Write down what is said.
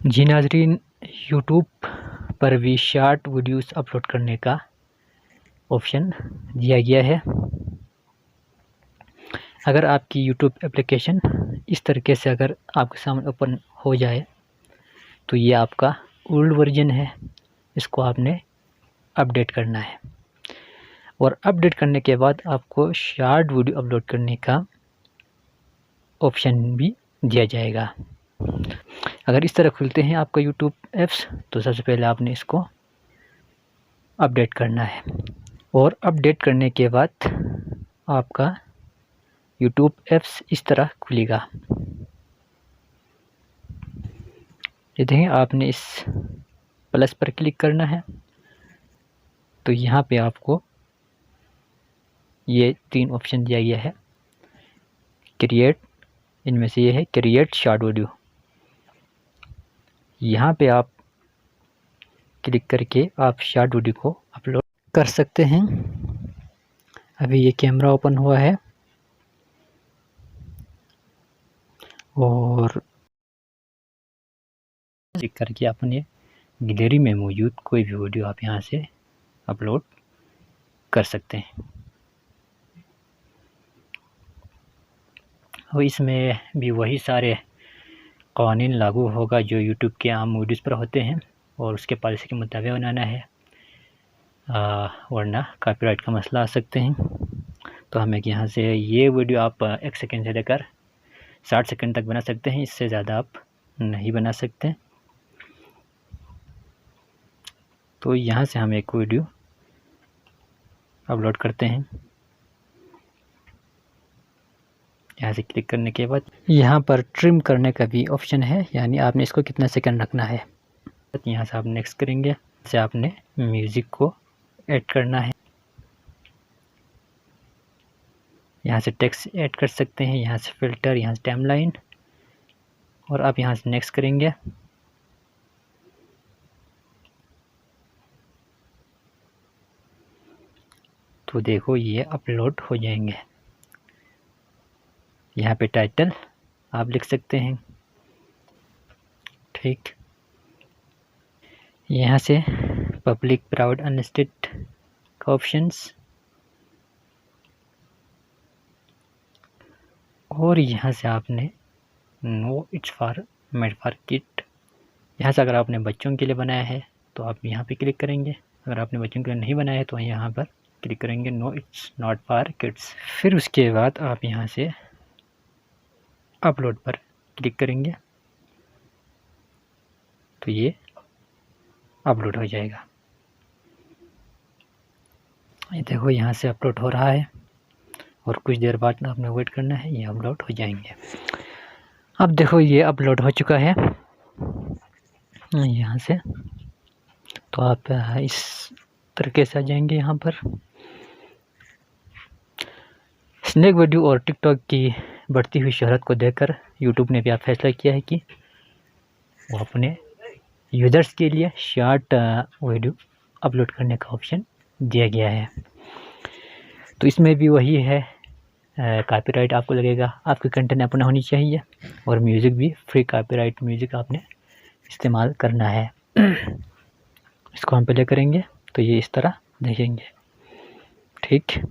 जी नाज़रीन, यूट्यूब पर भी शॉर्ट वीडियोस अपलोड करने का ऑप्शन दिया गया है। अगर आपकी यूट्यूब एप्लीकेशन इस तरीके से अगर आपके सामने ओपन हो जाए तो ये आपका ओल्ड वर्जन है, इसको आपने अपडेट करना है और अपडेट करने के बाद आपको शॉर्ट वीडियो अपलोड करने का ऑप्शन भी दिया जाएगा। अगर इस तरह खुलते हैं आपका यूट्यूब ऐप्स तो सबसे पहले आपने इसको अपडेट करना है और अपडेट करने के बाद आपका यूट्यूब ऐप्स इस तरह खुलेगा। ये देखें, आपने इस प्लस पर क्लिक करना है तो यहाँ पे आपको ये 3 ऑप्शन दिया गया है क्रिएट, इनमें से ये है क्रिएट शॉर्ट वीडियो। यहाँ पे आप क्लिक करके आप शॉर्ट वीडियो को अपलोड कर सकते हैं। अभी ये कैमरा ओपन हुआ है और क्लिक करके अपने गैलरी में मौजूद कोई भी वीडियो आप यहाँ से अपलोड कर सकते हैं। और इसमें भी वही सारे कानून लागू होगा जो यूट्यूब के आम वीडियोस पर होते हैं और उसके पॉलिसी के मुताबिक बनाना है, वरना कॉपीराइट का मसला आ सकते हैं। तो हमें यहाँ से ये वीडियो आप 1 सेकंड से लेकर 60 सेकंड तक बना सकते हैं, इससे ज़्यादा आप नहीं बना सकते। तो यहाँ से हम एक वीडियो अपलोड करते हैं। यहाँ से क्लिक करने के बाद यहाँ पर ट्रिम करने का भी ऑप्शन है, यानी आपने इसको कितना सेकंड रखना है। यहाँ से आप नेक्स्ट करेंगे, से आपने म्यूज़िक को ऐड करना है। यहाँ से टेक्स्ट ऐड कर सकते हैं, यहाँ से फ़िल्टर, यहाँ से टाइमलाइन और आप यहाँ से नेक्स्ट करेंगे। तो देखो ये अपलोड हो जाएंगे। यहाँ पे टाइटल आप लिख सकते हैं, ठीक। यहाँ से पब्लिक प्राइवेट अनलिस्टेड का ऑप्शंस और यहाँ से आपने no it's for made for kid. यहाँ से अगर आपने बच्चों के लिए बनाया है तो आप यहाँ पे क्लिक करेंगे, अगर आपने बच्चों के लिए नहीं बनाया है तो यहाँ पर क्लिक करेंगे no it's not for kids. फिर उसके बाद आप यहाँ से अपलोड पर क्लिक करेंगे तो ये अपलोड हो जाएगा। ये देखो यहाँ से अपलोड हो रहा है और कुछ देर बाद आपने वेट करना है, ये अपलोड हो जाएंगे। अब देखो ये अपलोड हो चुका है यहाँ से। तो आप इस तरीके से आ जाएंगे यहाँ पर। स्नैक वीडियो और टिकटॉक की बढ़ती हुई शोहरत को देखकर यूट्यूब ने भी आप फैसला किया है कि वो अपने यूज़र्स के लिए शॉर्ट वीडियो अपलोड करने का ऑप्शन दिया गया है। तो इसमें भी वही है, कॉपीराइट आपको लगेगा, आपकी कंटेंट अपना होनी चाहिए और म्यूज़िक भी फ्री कॉपीराइट म्यूज़िक आपने इस्तेमाल करना है। इसको हम प्ले करेंगे तो ये इस तरह देखेंगे, ठीक।